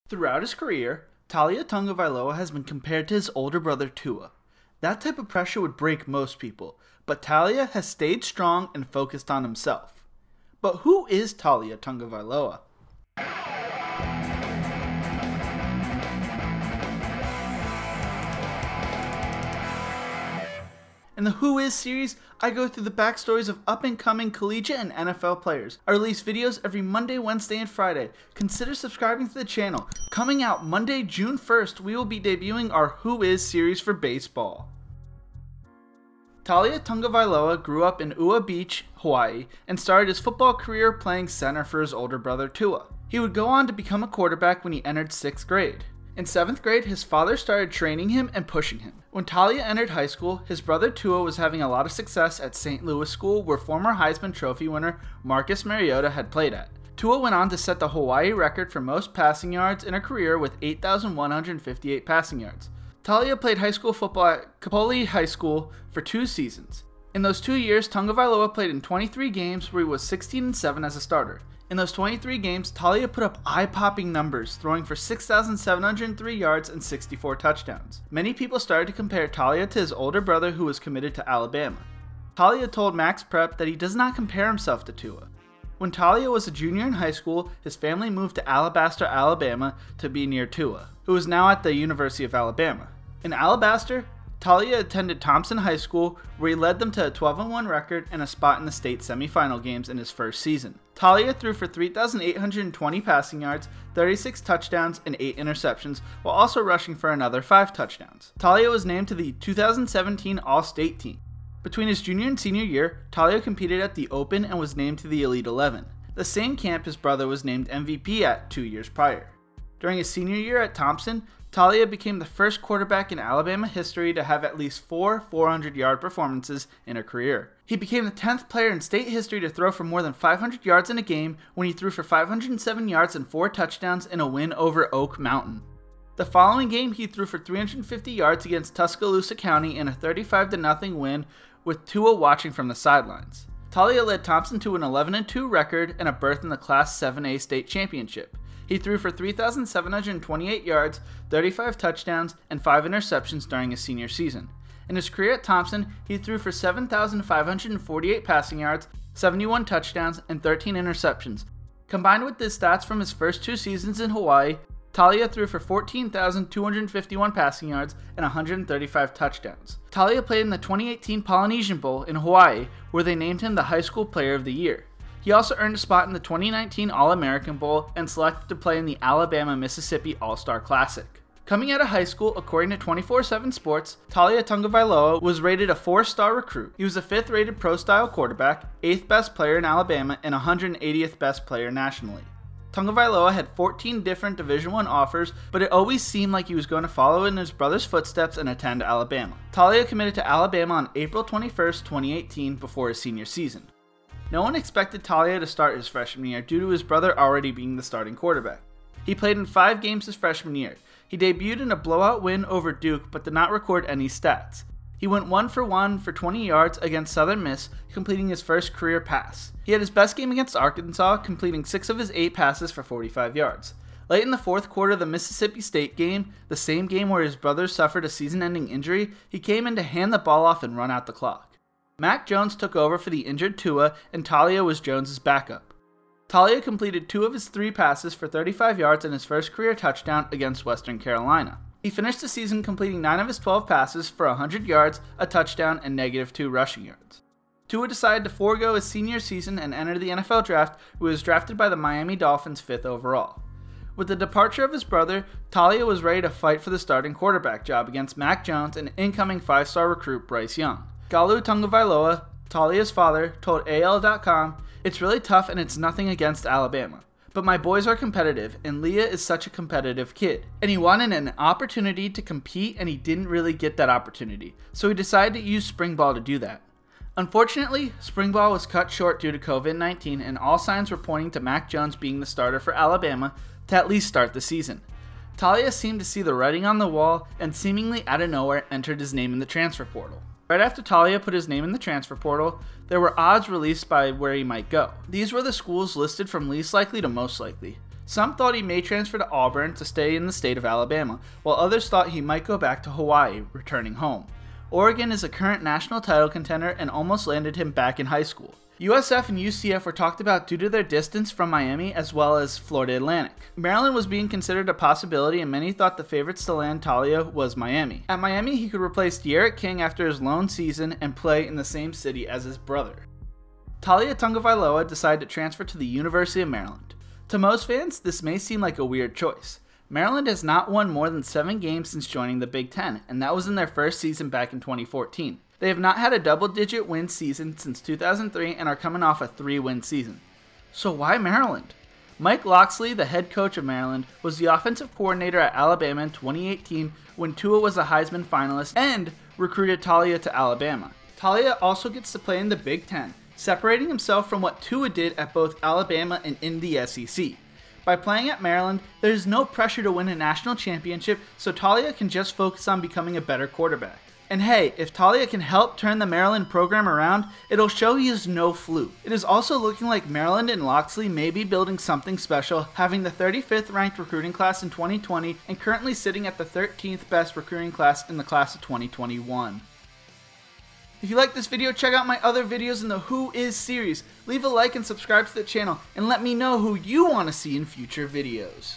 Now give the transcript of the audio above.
Throughout his career, Taulia Tagovailoa has been compared to his older brother Tua. That type of pressure would break most people, but Taulia has stayed strong and focused on himself. But who is Taulia Tagovailoa? In the Who Is series, I go through the backstories of up-and-coming collegiate and NFL players. I release videos every Monday, Wednesday, and Friday. Consider subscribing to the channel. Coming out Monday, June 1st, we will be debuting our Who Is series for baseball. Taulia Tagovailoa grew up in Ua Beach, Hawaii, and started his football career playing center for his older brother Tua. He would go on to become a quarterback when he entered 6th grade. In 7th grade, his father started training him and pushing him. When Taulia entered high school, his brother Tua was having a lot of success at St. Louis School, where former Heisman Trophy winner Marcus Mariota had played at. Tua went on to set the Hawaii record for most passing yards in a career with 8,158 passing yards. Taulia played high school football at Kapolei High School for 2 seasons. In those 2 years, Tagovailoa played in 23 games where he was 16-7 as a starter. In those 23 games, Taulia put up eye-popping numbers, throwing for 6,703 yards and 64 touchdowns. Many people started to compare Taulia to his older brother who was committed to Alabama. Taulia told Max Prep that he does not compare himself to Tua. When Taulia was a junior in high school, his family moved to Alabaster, Alabama to be near Tua, who is now at the University of Alabama. In Alabaster, Taulia attended Thompson High School, where he led them to a 12-1 record and a spot in the state semifinal games in his first season. Taulia threw for 3,820 passing yards, 36 touchdowns, and 8 interceptions, while also rushing for another 5 touchdowns. Taulia was named to the 2017 All-State team. Between his junior and senior year, Taulia competed at the Open and was named to the Elite 11, the same camp his brother was named MVP at 2 years prior. During his senior year at Thompson, Taulia became the first quarterback in Alabama history to have at least 4 400-yard performances in a career. He became the 10th player in state history to throw for more than 500 yards in a game when he threw for 507 yards and 4 touchdowns in a win over Oak Mountain. The following game, he threw for 350 yards against Tuscaloosa County in a 35-0 win with Tua watching from the sidelines. Taulia led Thompson to an 11-2 record and a berth in the Class 7A state championship. He threw for 3,728 yards, 35 touchdowns, and 5 interceptions during his senior season. In his career at Thompson, he threw for 7,548 passing yards, 71 touchdowns, and 13 interceptions. Combined with the stats from his first 2 seasons in Hawaii, Taulia threw for 14,251 passing yards and 135 touchdowns. Taulia played in the 2018 Polynesian Bowl in Hawaii, where they named him the High School Player of the Year. He also earned a spot in the 2019 All-American Bowl and selected to play in the Alabama-Mississippi All-Star Classic. Coming out of high school, according to 24/7 Sports, Taulia Tagovailoa was rated a 4-star recruit. He was a 5th-rated pro-style quarterback, 8th best player in Alabama, and 180th best player nationally. Tagovailoa had 14 different Division I offers, but it always seemed like he was going to follow in his brother's footsteps and attend Alabama. Taulia committed to Alabama on April 21st, 2018, before his senior season. No one expected Taulia to start his freshman year due to his brother already being the starting quarterback. He played in 5 games his freshman year. He debuted in a blowout win over Duke but did not record any stats. He went 1 for 1 for 20 yards against Southern Miss, completing his first career pass. He had his best game against Arkansas, completing 6 of his 8 passes for 45 yards. Late in the 4th quarter of the Mississippi State game, the same game where his brother suffered a season-ending injury, he came in to hand the ball off and run out the clock. Mac Jones took over for the injured Tua, and Taulia was Jones' backup. Taulia completed 2 of his 3 passes for 35 yards in his first career touchdown against Western Carolina. He finished the season completing 9 of his 12 passes for 100 yards, a touchdown, and -2 rushing yards. Tua decided to forego his senior season and enter the NFL draft, where he was drafted by the Miami Dolphins 5th overall. With the departure of his brother, Taulia was ready to fight for the starting quarterback job against Mac Jones and incoming 5-star recruit Bryce Young. Galu Tagovailoa, Taulia's father, told AL.com, "It's really tough and it's nothing against Alabama. But my boys are competitive, and Leah is such a competitive kid. And he wanted an opportunity to compete, and he didn't really get that opportunity. So he decided to use spring ball to do that." Unfortunately, spring ball was cut short due to COVID-19, and all signs were pointing to Mac Jones being the starter for Alabama to at least start the season. Taulia seemed to see the writing on the wall, and seemingly out of nowhere entered his name in the transfer portal. Right after Taulia put his name in the transfer portal, there were odds released by where he might go. These were the schools listed from least likely to most likely. Some thought he may transfer to Auburn to stay in the state of Alabama, while others thought he might go back to Hawaii, returning home. Oregon is a current national title contender and almost landed him back in high school. USF and UCF were talked about due to their distance from Miami as well as Florida Atlantic. Maryland was being considered a possibility and many thought the favorites to land Taulia was Miami. At Miami, he could replace De'Aaron King after his lone season and play in the same city as his brother. Taulia Tagovailoa decided to transfer to the University of Maryland. To most fans, this may seem like a weird choice. Maryland has not won more than 7 games since joining the Big Ten, and that was in their first season back in 2014. They have not had a double-digit win season since 2003 and are coming off a 3-win season. So why Maryland? Mike Locksley, the head coach of Maryland, was the offensive coordinator at Alabama in 2018 when Tua was a Heisman finalist and recruited Taulia to Alabama. Taulia also gets to play in the Big Ten, separating himself from what Tua did at both Alabama and in the SEC. By playing at Maryland, there is no pressure to win a national championship, so Taulia can just focus on becoming a better quarterback. And hey, if Taulia can help turn the Maryland program around, it'll show he is no fluke. It is also looking like Maryland and Locksley may be building something special, having the 35th ranked recruiting class in 2020 and currently sitting at the 13th best recruiting class in the class of 2021. If you like this video, check out my other videos in the Who Is series. Leave a like and subscribe to the channel, and let me know who you want to see in future videos.